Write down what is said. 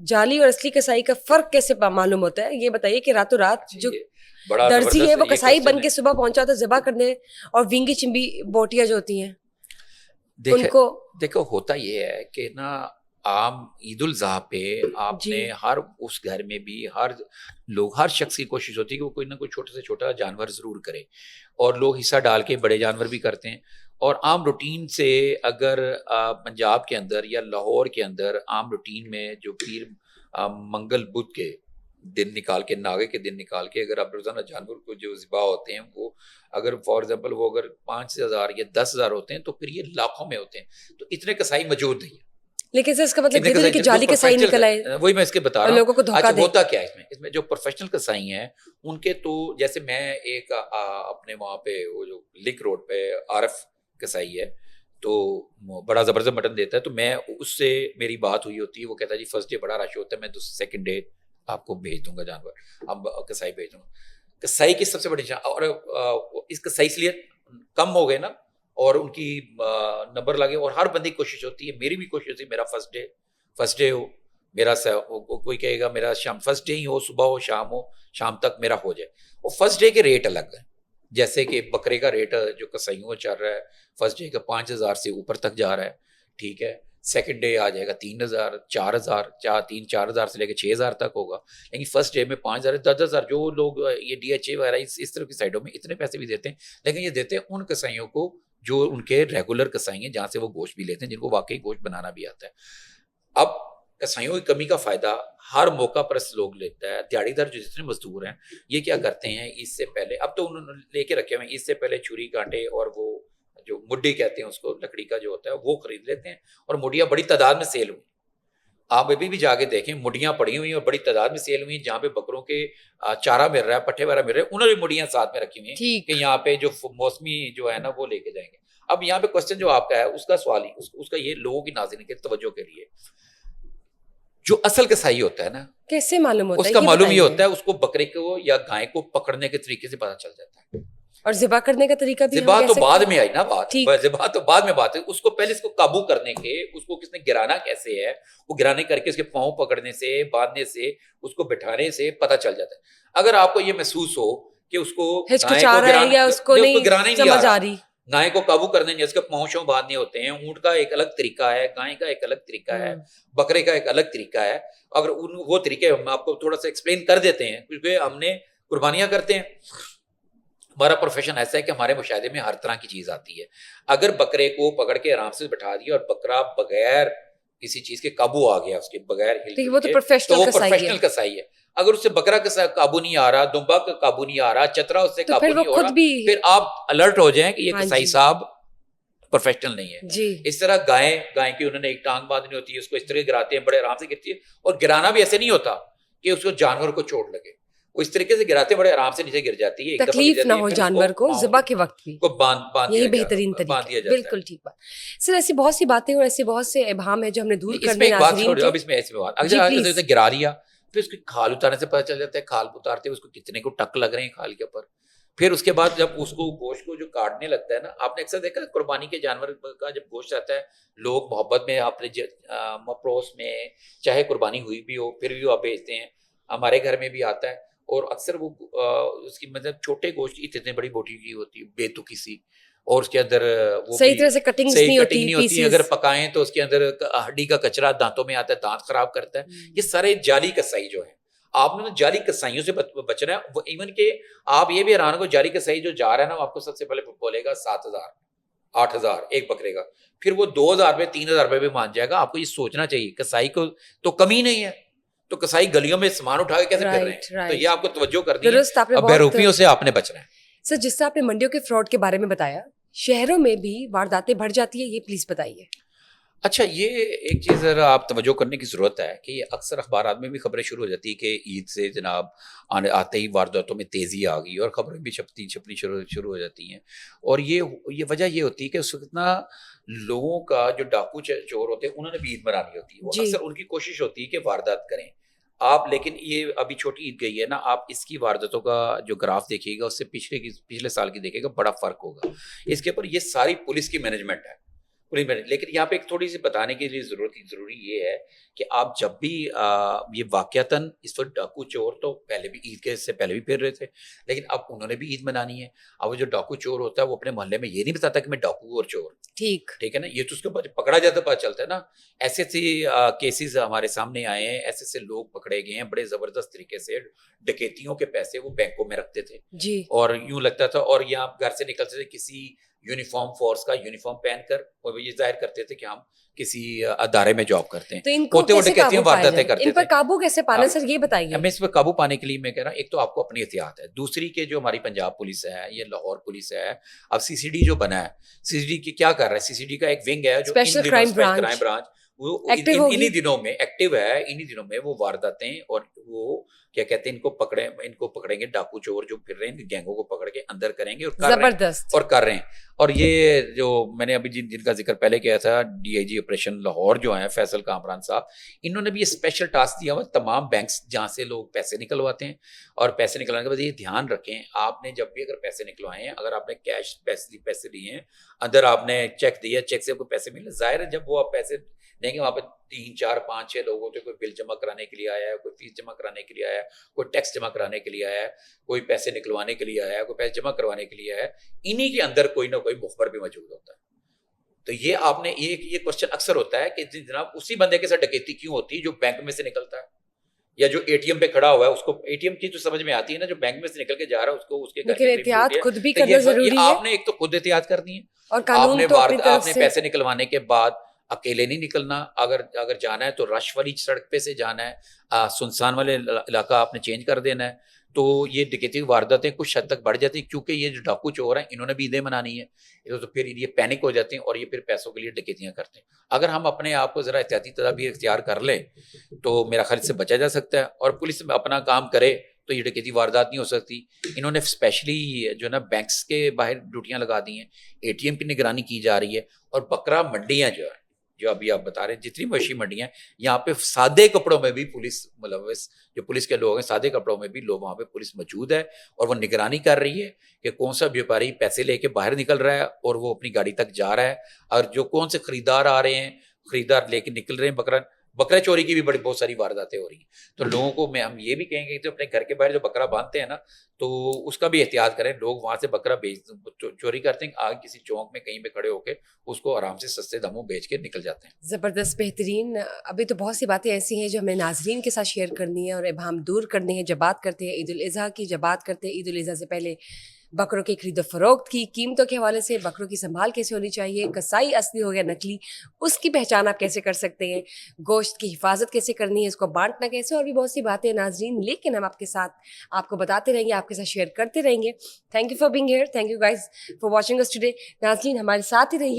جعلی اور اصلی کسائی کا فرق کیسے معلوم ہوتا ہے؟ یہ بتائیے کہ راتوں رات جو درزی ہے وہ کسائی بن کے صبح پہنچا ہوتا ہے ذبح کرنے، اور وینگی چمبی بوٹیاں جو ہوتی ہیں ان کو دیکھو ہوتا یہ ہے کہ نا عام عید الاضحیٰ پہ آپ نے ہر اس گھر میں بھی ہر شخص کی کوشش ہوتی ہے کہ وہ کوئی نہ کوئی چھوٹا سے چھوٹا جانور ضرور کرے، اور لوگ حصہ ڈال کے بڑے جانور بھی کرتے ہیں. اور عام روٹین سے اگر پنجاب کے اندر یا لاہور کے اندر عام روٹین میں جو پیر منگل بدھ کے دن نکال کے، ناگے کے دن نکال کے اگر آپ روزانہ جانور کو جو ذبح ہوتے ہیں وہ اگر فار ایگزامپل وہ اگر 5,000 یا 10,000 ہوتے ہیں تو پھر یہ لاکھوں میں ہوتے ہیں. تو اتنے کسائی موجود نہیں ہیں. لیکن سر اس کا مطلب یہ کہ جعلی کسائی نکل آئے، وہی میں اس کے بتا رہا ہوں. لوگوں کو دھوکہ دے. ہوتا کیا ہے اس میں جو پروفیشنل کسائی ہیں ان کے تو جیسے میں ایک اپنے وہاں پہ وہ جو لنک روڈ پہ عارف کسائی ہے تو بڑا زبردست مٹن دیتا ہے، تو میں اس سے میری بات ہوئی ہوتی ہے، وہ کہتا ہے جی فرسٹ ڈے بڑا رش ہوتا ہے، میں سیکنڈ ڈے آپ کو بھیج دوں گا جانور، اب کسائی بھیج دوں گا. کسائی کی سب سے بڑی اور اس کسائی اس لیے کم ہو گئے نا، اور ان کی نمبر لگے، اور ہر بندے کی کوشش ہوتی ہے، میری بھی کوشش ہوتی ہے میرا فرسٹ ڈے ہو، میرا کوئی کہے گا میرا شام فرسٹ ڈے ہی ہو، صبح ہو شام تک میرا ہو جائے. اور فرسٹ ڈے کے ریٹ الگ ہیں، جیسے کہ بکرے کا ریٹ جو کسائیوں میں چل رہا ہے فرسٹ ڈے کا 5,000 سے اوپر تک جا رہا ہے، ٹھیک ہے. سیکنڈ ڈے آ جائے گا 3,000 4,000 سے لے کے 6,000 تک ہوگا. لیکن فرسٹ ڈے میں 5,000 10,000 جو لوگ یہ DHA وغیرہ اس طرح کی سائڈوں میں اتنے پیسے بھی دیتے ہیں، لیکن یہ دیتے ہیں ان کسائیوں کو جو ان کے ریگولر کسائی ہیں، جہاں سے وہ گوشت بھی لیتے ہیں، جن کو واقعی گوشت بنانا بھی آتا ہے. اب کسائیوں کی کمی کا فائدہ ہر موقع پر لوگ لیتا ہے. دیہڑی دار جو جتنے مزدور ہیں یہ کیا کرتے ہیں، اس سے پہلے اب تو انہوں نے لے کے رکھے ہوئے ہیں، اس سے پہلے چھری کانٹے اور وہ جو مڈی کہتے ہیں اس کو، لکڑی کا جو ہوتا ہے وہ خرید لیتے ہیں، اور مڈیاں بڑی تعداد میں سیل ہوئی. آپ ابھی بھی جا کے دیکھیں مڈیاں پڑی ہوئی ہیں اور بڑی تعداد میں سیل ہوئی ہیں، جہاں پہ بکروں کے چارہ مل رہا ہے، پٹھے وغیرہ مل رہے ہیں، انہوں نے مڈیاں ساتھ میں رکھی ہوئی ہیں کہ یہاں پہ جو موسمی جو ہے نا وہ لے کے جائیں گے. اب یہاں پہ کوسچن جو آپ کا ہے اس کا سوال ہی اس کا یہ لوگوں کی ناظرین کے توجہ کے لیے، جو اصل کسائی ہوتا ہے نا کیسے معلوم ہوتا ہے؟ اس کا معلوم یہ ہوتا ہے اس کو بکرے کو یا گائے کو پکڑنے کے طریقے سے پتہ چل جاتا ہے. اور ذبح کرنے کا طریقہ بھی ذبح تو بعد میں آئی نا بات، ذبح تو بعد میں بات ہے. اس کو پہلے اس کو قابو کرنے کے، اس کو کس نے گرانا کیسے ہے، وہ گرانے کر کے اس کے پاؤں پکڑنے سے، باندھنے سے، اس کو بٹھانے سے پتہ چل جاتا ہے. اگر آپ کو یہ محسوس ہو کہ اس کو گرانا ہی نہیں آ رہی، گائے کو قابو کرنے نہیں، اس کے پاؤں شاؤں باندھنے ہوتے ہیں. اونٹ کا ایک الگ طریقہ ہے، گائے کا ایک الگ طریقہ ہے، بکرے کا ایک الگ طریقہ ہے. اگر وہ طریقے ہم آپ کو تھوڑا سا ایکسپلین کر دیتے ہیں، کیونکہ ہم نے قربانیاں کرتے ہیں، ہمارا پروفیشن ایسا ہے کہ ہمارے مشاہدے میں ہر طرح کی چیز آتی ہے. اگر بکرے کو پکڑ کے آرام سے بٹھا دیا اور بکرا بغیر کسی چیز کے قابو آ گیا، اس کے بغیر ہل، وہ تو پروفیشنل کسائی ہے. اگر اس سے بکرا کا قابو نہیں آ رہا، دمبا کا قابو نہیں آ رہا، چترا اس سے قابو نہیں ہو رہا، پھر آپ الرٹ ہو جائیں کہ یہ کسائی صاحب پروفیشنل نہیں ہے. اس طرح گائے کی انہوں نے ایک ٹانگ باندھنی ہوتی ہے، اس کو اس طرح گراتے ہیں، بڑے آرام سے گرتی ہے. اور گرانا بھی ایسے نہیں ہوتا کہ اس کو جانور کو چوٹ لگے، وہ اس طریقے سے گراتے بڑے آرام سے نیچے گر جاتی ہے، تکلیف نہ ہو جانور کو ذبح کے وقت بھی، یہی بہترین طریقہ ہے. بالکل ٹھیک بات سر. ایسی بہت سی باتیں اور ایسے بہت سے ابہام ہیں جو ہم نے دور کرنے اگر گرا لیا پھر اس کی کھال اتارنے سے پتہ چل جاتا ہے، کھال اتارتے اس کو کتنے کو ٹک لگ رہے ہیں کھال کے اوپر. پھر اس کے بعد جب اس کو گوشت کو جو کاٹنے لگتا ہے نا، آپ نے اکثر دیکھا قربانی کے جانور کا جب گوشت آتا ہے، لوگ محبت میں اپنے پڑوس میں چاہے قربانی ہوئی بھی ہو پھر بھی آپ بھیجتے ہیں. ہمارے گھر میں بھی آتا ہے، اور اکثر وہ اس کی مطلب چھوٹے گوشت اتنے بڑی بوٹی کی ہوتی ہے، بے تکی سی، اور اس کے اندر وہ صحیح طرح سے کٹنگ نہیں ہوتی. اگر پکائیں تو اس کے اندر ہڈی کا کچرا دانتوں میں آتا ہے، دانت خراب کرتا ہے. یہ سارے جعلی کسائی جو ہیں، آپ نے جعلی کسائیوں سے بچنا ہے. وہ ایون کہ آپ یہ بھی حیران کو جعلی کسائی جو جا رہا ہے نا، آپ کو سب سے پہلے بولے گا 7,000 8,000 ایک بکرے کا، پھر وہ 2,000 روپے 3,000 روپے بھی مان جائے گا. آپ کو یہ سوچنا چاہیے کسائی کو تو کمی نہیں ہے، تو کسائی گلیوں میں سامان اٹھا کے کیسے پھر رہے ہیں. تو یہ آپ کو توجہ کرنی ہے، بیروفیوں سے آپ نے بچنا ہے. سر جس طرح آپ نے منڈیوں کے فراڈ کے بارے میں بتایا، شہروں میں بھی وارداتیں بڑھ جاتی ہیں، یہ پلیز بتائیے. اچھا، یہ ایک چیز ذرا آپ توجہ کرنے کی ضرورت ہے کہ یہ اکثر اخبارات میں بھی خبریں شروع ہو جاتی ہے کہ عید سے جناب آتے ہی وارداتوں میں تیزی آ گئی، اور خبریں بھی چھپنی شروع ہو جاتی ہیں. اور یہ وجہ یہ ہوتی ہے کہ اس وقت نا لوگوں کا جو ڈاکو چور ہوتے ہیں انہوں نے بھی عید منانی ہوتی ہے، وہ اکثر ان کی کوشش ہوتی ہے کہ واردات کریں آپ. لیکن یہ ابھی چھوٹی عید گئی ہے نا، آپ اس کی وارداتوں کا جو گراف دیکھیے گا اس سے پچھلے سال کی دیکھیے گا، بڑا فرق ہوگا. اس کے اوپر یہ ساری پولیس کی مینجمنٹ ہے. لیکن یہاں پہ ایک تھوڑی سی بتانے کے لیے ضروری یہ ہے کہ آپ جب بھی یہ واقعتاً اس وقت ڈاکو چور تو پہلے بھی عید کے سے پہلے بھی پھر رہے تھے، لیکن اب انہوں نے بھی عید منانی ہے. اب وہ جو ڈاکو چور ہوتا ہے وہ اپنے محلے میں یہ نہیں بتاتا کہ میں ڈاکو اور چور، ٹھیک ٹھیک ہے نا، یہ تو اس کے بعد پکڑا جاتا پتہ چلتا ہے نا. ایسے کیسز ہمارے سامنے آئے ہیں، ایسے لوگ پکڑے گئے ہیں بڑے زبردست طریقے سے. ڈکیتیوں کے پیسے وہ بینکوں میں رکھتے تھے جی. اور یوں لگتا تھا، اور یہاں گھر سے نکلتے تھے کسی یونیفارم فورس کا یونیفارم پہن کر، اور یہ ظاہر کرتے تھے کہ ہم کسی ادارے میں جاب کرتے ہیں. تو ان کو کیسے قابو پایا جائے؟ ان پر قابو کیسے پانا سر یہ بتائیے. میں اس پہ قابو پانے کے لیے میں کہہ رہا ہوں، ایک تو آپ کو اپنی احتیاط ہے، دوسری کہ جو ہماری پنجاب پولیس ہے یا لاہور پولیس ہے، اب سی سی ڈی جو بنا ہے، سی سی ڈی کی کیا کر رہا ہے، سی سی ڈی کا ایک ونگ ہے جو اسپیشل کرائم برانچ وہ انہی دنوں میں ایکٹیو ہے. انہی دنوں میں وہ وارداتیں اور وہ کیا کہتے ہیں ان کو پکڑیں گے، ڈاکو چور جو پھر رہے ہیں گینگوں کو پکڑ کے اندر کریں گے اور زبردست اور کر رہے ہیں. اور یہ جو میں نے ابھی جن کا ذکر پہلے کیا تھا، D I G operation Lahore جو ہیں فیصل کامران صاحب، انہوں نے بھی یہ اسپیشل ٹاسک دیا ہوا تمام بینکس جہاں سے لوگ پیسے نکلواتے ہیں. اور پیسے نکلوانے کے بعد یہ دھیان رکھیں، آپ نے جب بھی اگر پیسے نکلوائے ہیں، اگر آپ نے کیش پیسے دیے ہیں، اندر آپ نے چیک دیا، چیک سے آپ کو پیسے ملے، ظاہر ہے جب وہ آپ پیسے دیں گے وہاں پہ 3 4 5 6 لوگ ہوتے، کوئی بل جمع کرانے کے لیے آیا ہے، کوئی فیس جمع کرانے کے لیے آیا ہے، کوئی ٹیکس جمع کرانے کے لیے آیا ہے، کوئی پیسے نکلوانے کے لیے آیا ہے، کوئی پیسے جمع کروانے کے لیے آیا ہے. انہی کے اندر کوئی نہ کوئی مخبر بھی موجود ہوتا ہے. تو یہ آپ نے یہ کوشچن اکثر ہوتا ہے کہ جناب اسی بندے کے ساتھ ڈکیتی کیوں ہوتی ہے جو بینک میں سے نکلتا ہے یا جو اے ٹی ایم پہ کھڑا ہوا ہے. اس کو اے ٹی ایم کی تو سمجھ میں آتی ہے نا، جو بینک میں سے نکل کے جا رہا ہے اس کو اس کے گھر کی احتیاط خود بھی تو کرنا ضروری ہے. آپ نے ایک تو خود احتیاط کرنی ہے، اور قانون تو اپنی طرف آپ نے سے پیسے نکلوانے کے بعد اکیلے نہیں نکلنا. اگر جانا ہے تو رش والی سڑک پہ سے جانا ہے، سنسان والے علاقہ آپ نے چینج کر دینا ہے. تو یہ ڈکیتی وارداتیں کچھ حد تک بڑھ جاتی ہیں کیونکہ یہ جو ڈاکو چور ہیں انہوں نے بھی عیدیں منانی ہے، تو پھر یہ پینک ہو جاتے ہیں اور یہ پھر پیسوں کے لیے ڈکیتیاں کرتے ہیں. اگر ہم اپنے آپ کو ذرا احتیاطی تدابیر اختیار کر لیں تو میرا خیال سے بچا جا سکتا ہے، اور پولیس اپنا کام کرے تو یہ ڈکیتی واردات نہیں ہو سکتی. انہوں نے اسپیشلی جو ہے نا بینکس کے باہر ڈیوٹیاں لگا دی ہیں، اے ٹی ایم کی نگرانی کی جا رہی ہے. اور بکرا منڈیاں جو ابھی آپ بتا رہے ہیں، جتنی مویشی منڈیاں یہاں پہ سادے کپڑوں میں بھی پولیس ملوث، جو پولیس کے لوگ ہیں سادے کپڑوں میں بھی لوگ وہاں پہ پولیس موجود ہے اور وہ نگرانی کر رہی ہے کہ کون سا بیوپاری پیسے لے کے باہر نکل رہا ہے اور وہ اپنی گاڑی تک جا رہا ہے، اور جو کون سے خریدار آ رہے ہیں، خریدار لے کے نکل رہے ہیں. بکرا چوری کی بھی بہت ساری وارداتیں ہو رہی ہیں. تو لوگوں کو ہم یہ بھی کہیں گے کہ اپنے گھر کے باہر جو بکرا باندھتے ہیں نا تو اس کا بھی احتیاط کریں. لوگ وہاں سے بکرا چوری کرتے ہیں، آگے کسی چوک میں کہیں پہ کھڑے ہو کے اس کو آرام سے سستے داموں بیچ کے نکل جاتے ہیں. زبردست، بہترین. ابھی تو بہت سی باتیں ایسی ہیں جو ہمیں ناظرین کے ساتھ شیئر کرنی ہے اور ابہام دور کرنے ہیں. جب بات کرتے ہیں عید الاضحیٰ کی، جب بات کرتے ہیں عید الاضحیٰ سے پہلے بکروں کی خرید و فروخت کی، قیمتوں کے حوالے سے بکروں کی سنبھال کیسے ہونی چاہیے، کسائی اصلی ہو یا نقلی اس کی پہچان آپ کیسے کر سکتے ہیں، گوشت کی حفاظت کیسے کرنی ہے، اس کو بانٹنا کیسے، اور بھی بہت سی باتیں ناظرین. لیکن ہم آپ کے ساتھ آپ کو بتاتے رہیں گے، آپ کے ساتھ شیئر کرتے رہیں گے. Thank you for being here, thank you guys for watching us today. ناظرین ہمارے ساتھ ہی رہیے.